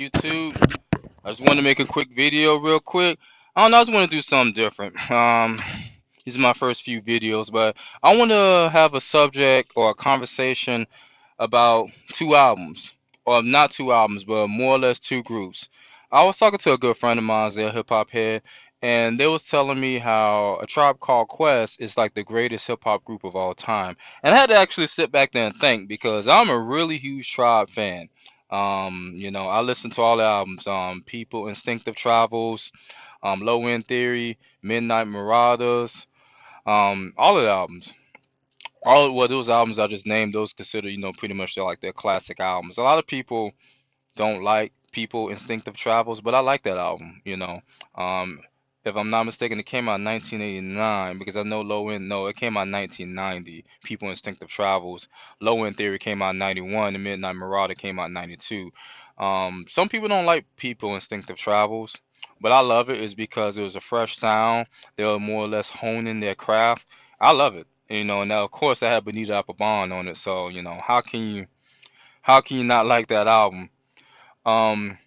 YouTube? I just want to make a quick video real quick. I don't know, I just want to do something different. These are my first few videos, but I want to have a subject or a conversation about two albums, or not two albums, but more or less two groups. I was talking to a good friend of mine, they're a hip hop head, and they was telling me how A Tribe Called Quest is like the greatest hip hop group of all time. And I had to actually sit back there and think because I'm a really huge Tribe fan. I listen to all the albums, People, Instinctive Travels, Low End Theory, Midnight Marauders, all of the albums. Well, those albums I just named, those consider, pretty much they're like their classic albums. A lot of people don't like People Instinctive Travels, but I like that album. Um, if I'm not mistaken, it came out in 1989 because I know Low End, no, it came out in 1990. People Instinctive Travels. Low End Theory came out in 91, and Midnight Marauder came out in 92. Some people don't like People Instinctive Travels, but I love it is because it was a fresh sound. They were more or less honing their craft. I love it. And now of course I had Bonita Applebon on it, so how can you not like that album? Um,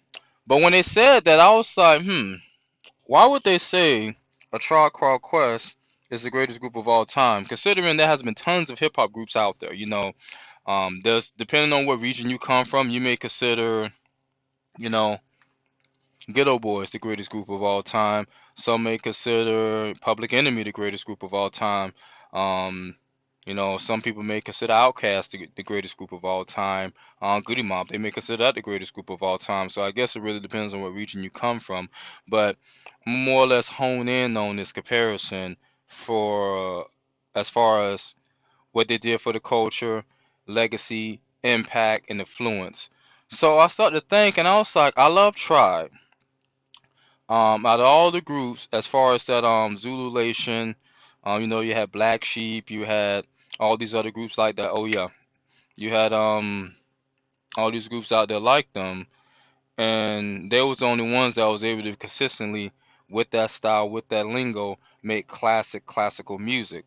but when they said that, I was like, why would they say A Tribe Called Quest is the greatest group of all time? Considering there has been tons of hip hop groups out there, there's depending on what region you come from, you may consider, you know, Ghetto Boys the greatest group of all time. Some may consider Public Enemy the greatest group of all time. Um, some people may consider Outkast the greatest group of all time. Goody Mob, they may consider that the greatest group of all time. So I guess it really depends on what region you come from. But more or less hone in on this comparison for as far as what they did for the culture, legacy, impact, and influence. So I started to think, and I was like, I love Tribe. Out of all the groups, as far as that Zulu Nation, you had Black Sheep, you had all these other groups like that. Oh yeah, you had all these groups out there like them, and they was the only ones that was able to consistently, with that style, with that lingo, make classical music.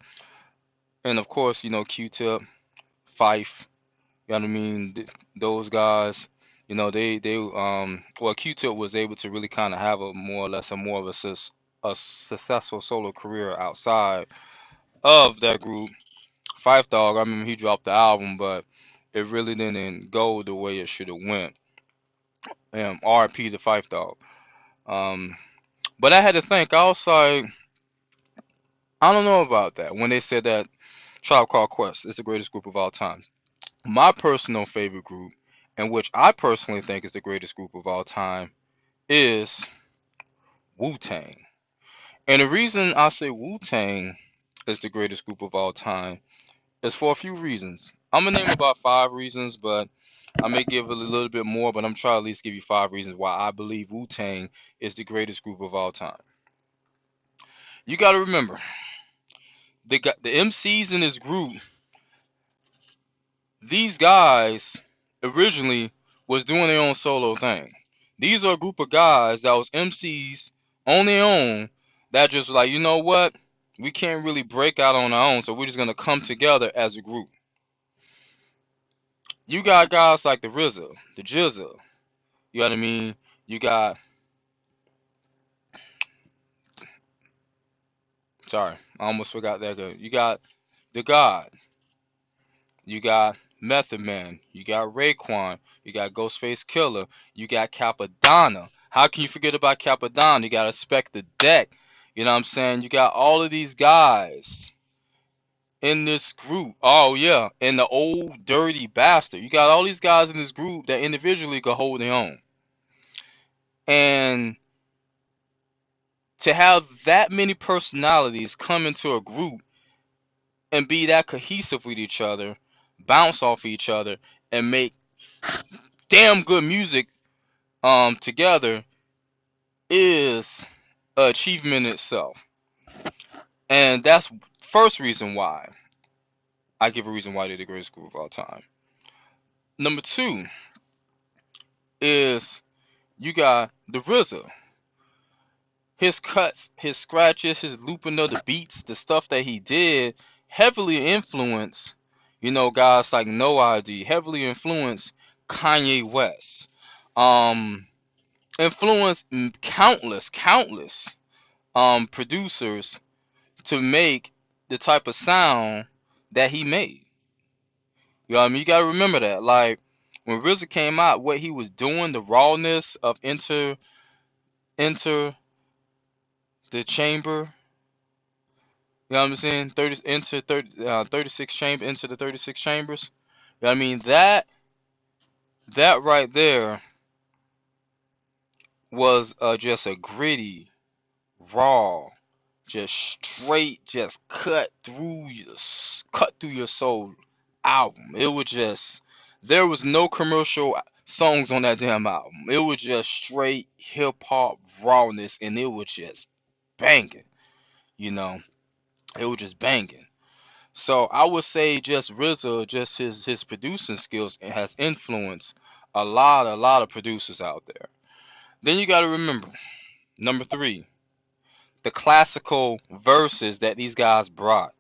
And of course, Q-Tip, Fife, you know what I mean? Those guys, well, Q-Tip was able to really kind of have a more or less a more of a successful solo career outside of that group. Fife Dog, I remember he dropped the album, but it really didn't go the way it should have went. R.I.P. to Fife Dog. Um, but I had to think. I was like, I don't know about that. When they said that Tribe Called Quest is the greatest group of all time. My personal favorite group, and which I personally think is the greatest group of all time, is Wu Tang. And the reason I say Wu Tang is the greatest group of all time is for a few reasons. I'm gonna name about 5 reasons, but I may give a little bit more, but I'm trying to at least give you 5 reasons why I believe Wu Tang is the greatest group of all time. You got to remember, the MCs in this group. These guys originally was doing their own solo thing. These are a group of guys that was MCs on their own that just like, you know what? We can't really break out on our own, so we're just gonna come together as a group. You got guys like the RZA, the Jizza, you know what I mean? You got, sorry, I almost forgot that guy. You got the God, you got Method Man, you got Raekwon, you got Ghostface Killer, you got Capadonna. How can you forget about Capadonna? You got Inspect the Deck. You know what I'm saying? You got all of these guys in this group. Oh yeah, and the old dirty bastard. You got all these guys in this group that individually could hold their own. And to have that many personalities come into a group and be that cohesive with each other, bounce off each other, and make damn good music together is an achievement in itself. And that's first reason why I give a reason why they're the greatest group of all time. Number two is you got the RZA. His cuts, his scratches, his looping of the beats, the stuff that he did heavily influenced, guys like No ID, heavily influenced Kanye West. Um, influenced countless producers to make the type of sound that he made. You know what I mean? You gotta remember that. Like when RZA came out, what he was doing, the rawness of enter the chamber. You know what I'm saying? 36 chamber into the 36 chambers. You know what I mean? That right there was just a gritty, raw, just straight, just cut through your soul album. It was just there was no commercial songs on that damn album. It was just straight hip hop rawness, and it was just banging. You know, it was just banging. So I would say just RZA, just his producing skills has influenced a lot of producers out there. Then you got to remember number three, the classical verses that these guys brought.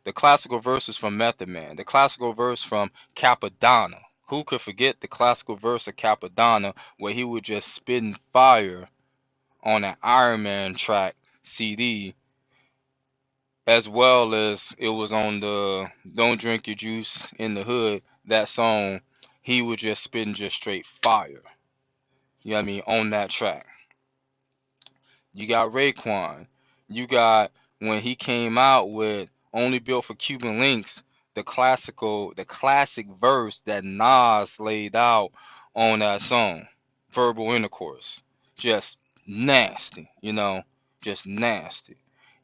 The classical verses from Method Man, the classical verse from Capadonna. Who could forget the classical verse of Capadonna where he was just spitting fire on an Iron Man track CD, as well as it was on the Don't Drink Your Juice in the Hood, that song, he was just spitting just straight fire. You know what I mean? On that track. You got Raekwon. You got when he came out with Only Built for Cuban Links, the classic verse that Nas laid out on that song, Verbal Intercourse. Just nasty, just nasty.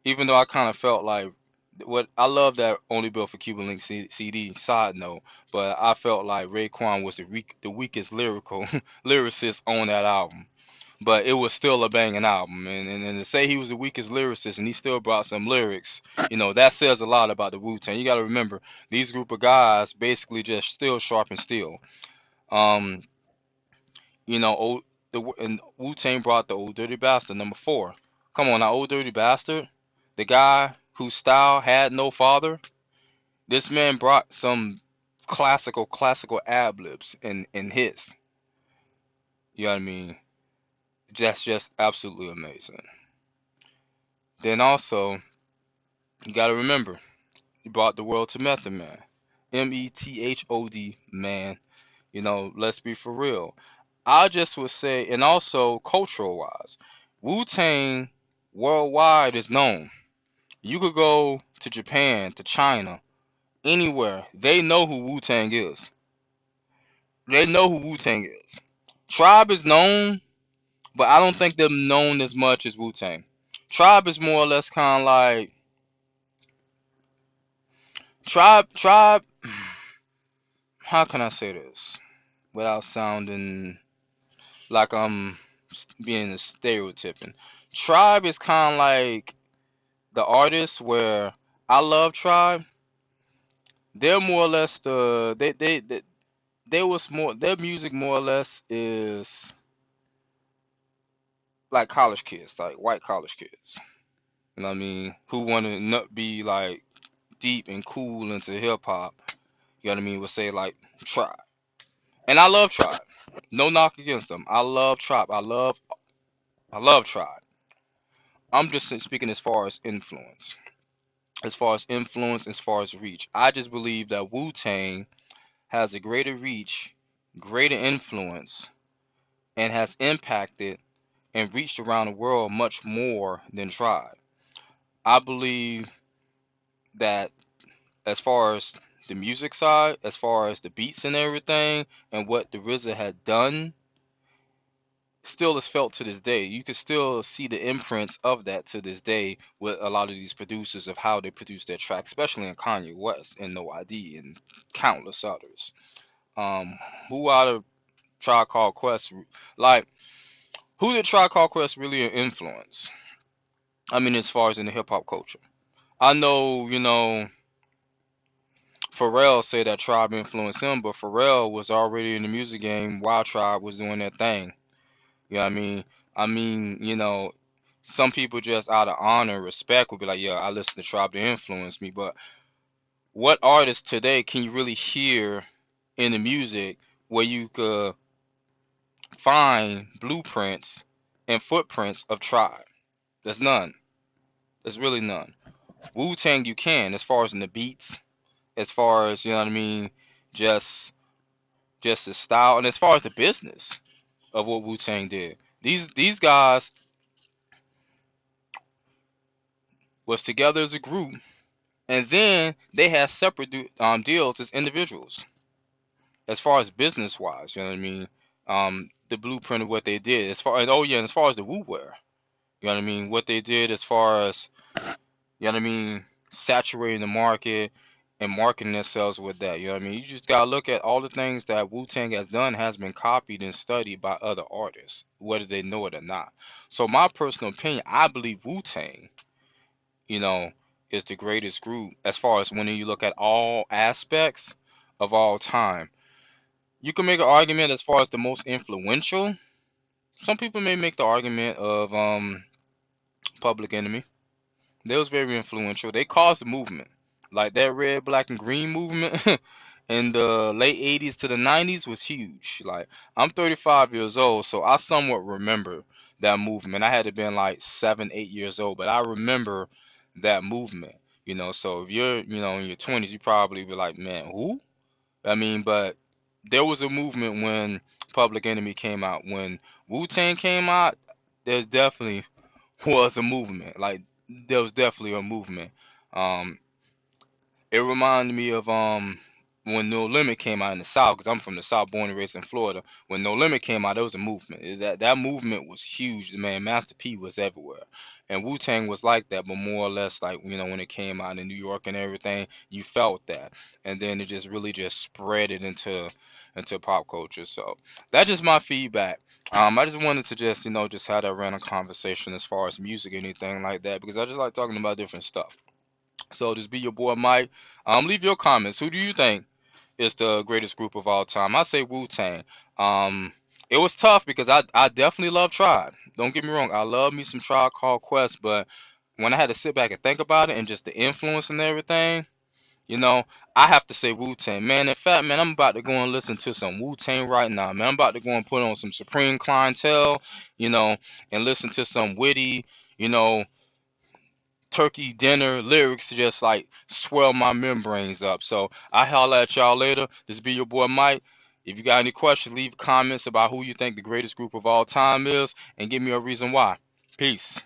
Even though I kind of felt like what I love that Only Built for Cuban Links CD, side note, but I felt like Raekwon was the weakest lyrical lyricist on that album, but it was still a banging album. And to say he was the weakest lyricist and he still brought some lyrics, that says a lot about the Wu Tang. You got to remember these group of guys basically just still sharp and steel. Um, and Wu Tang brought the Old Dirty Bastard number four. Come on now, Old Dirty Bastard, the guy whose style had no father. This man brought some classical ad libs in his. You know what I mean? Just absolutely amazing. Then also, you got to remember, he brought the world to Method Man. Method man. Let's be for real. I just would say, and also cultural wise, Wu Tang worldwide is known. You could go to Japan, to China, anywhere. They know who Wu Tang is. They know who Wu Tang is. Tribe is known, but I don't think they're known as much as Wu Tang. Tribe is more or less kind of like Tribe. How can I say this without sounding like I'm being a stereotyping? Tribe is kind of like the artists where I love Tribe. They're more or less they was more their music more or less is like college kids, like white college kids. You know what I mean? Who want to not be like deep and cool into hip hop. You know what I mean? Would say like Tribe. And I love Tribe. No knock against them. I love Tribe. I love Tribe. I'm just speaking as far as influence. As far as reach. I just believe that Wu Tang has a greater reach, greater influence, and has impacted and reached around the world much more than Tribe. I believe that as far as the music side, as far as the beats and everything, and what the RZA had done, still is felt to this day. You can still see the imprints of that to this day with a lot of these producers of how they produce their tracks, especially in Kanye West and No ID and countless others. Who out of Tribe Called Quest, like who did Tribe Called Quest really influence? I mean, as far as in the hip hop culture, I know Pharrell said that Tribe influenced him, but Pharrell was already in the music game while Tribe was doing that thing. You know what I mean? Some people just out of honor and respect would be like, yeah, I listen to Tribe to influence me. But what artists today can you really hear in the music where you could find blueprints and footprints of Tribe. There's none. There's really none. Wu Tang you can, as far as in the beats, as far as, you know what I mean, just just the style, and as far as the business of what Wu Tang did. These guys was together as a group, and then they had separate deals as individuals, as far as business wise. You know what I mean? The blueprint of what they did, as far, and oh yeah, and as far as the Wu wear, you know what I mean? What they did as far as, you know what I mean, saturating the market and marketing themselves with that. You know what I mean? You just gotta look at all the things that Wu Tang has done has been copied and studied by other artists, whether they know it or not. So my personal opinion, I believe Wu Tang, you know, is the greatest group as far as when you look at all aspects of all time. You can make an argument as far as the most influential. Some people may make the argument of Public Enemy. They was very influential. They caused the movement. Like that red, black, and green movement in the late 80s to the 90s was huge. Like, I'm 35 years old, so I somewhat remember that movement. I had to been like 7, 8 years old, but I remember that movement. So if you're, in your 20s, you probably be like, man, who? I mean, but there was a movement when Public Enemy came out. When Wu Tang came out, there's definitely was a movement. Like, there was definitely a movement. Um, it reminded me of when No Limit came out in the South, because I'm from the South, born and raised in Florida. When No Limit came out, there was a movement. That movement was huge. Man, Master P was everywhere, and Wu Tang was like that, but more or less like, when it came out in New York and everything, you felt that, and then it just really just spread it into pop culture. So that's just my feedback. I just wanted to just just have that random conversation as far as music or anything like that, because I just like talking about different stuff. So just be your boy Mike. Leave your comments. Who do you think is the greatest group of all time? I say Wu Tang. It was tough because I definitely love Tribe. Don't get me wrong. I love me some Tribe Called Quest, but when I had to sit back and think about it and just the influence and everything, you know, I have to say Wu Tang. Man, in fact, man, I'm about to go and listen to some Wu Tang right now, man. I'm about to go and put on some Supreme Clientele, you know, and listen to some witty, you know, turkey dinner lyrics to just like swell my membranes up. So I holla at y'all later. This be your boy Mike. If you got any questions, leave comments about who you think the greatest group of all time is and give me a reason why. Peace.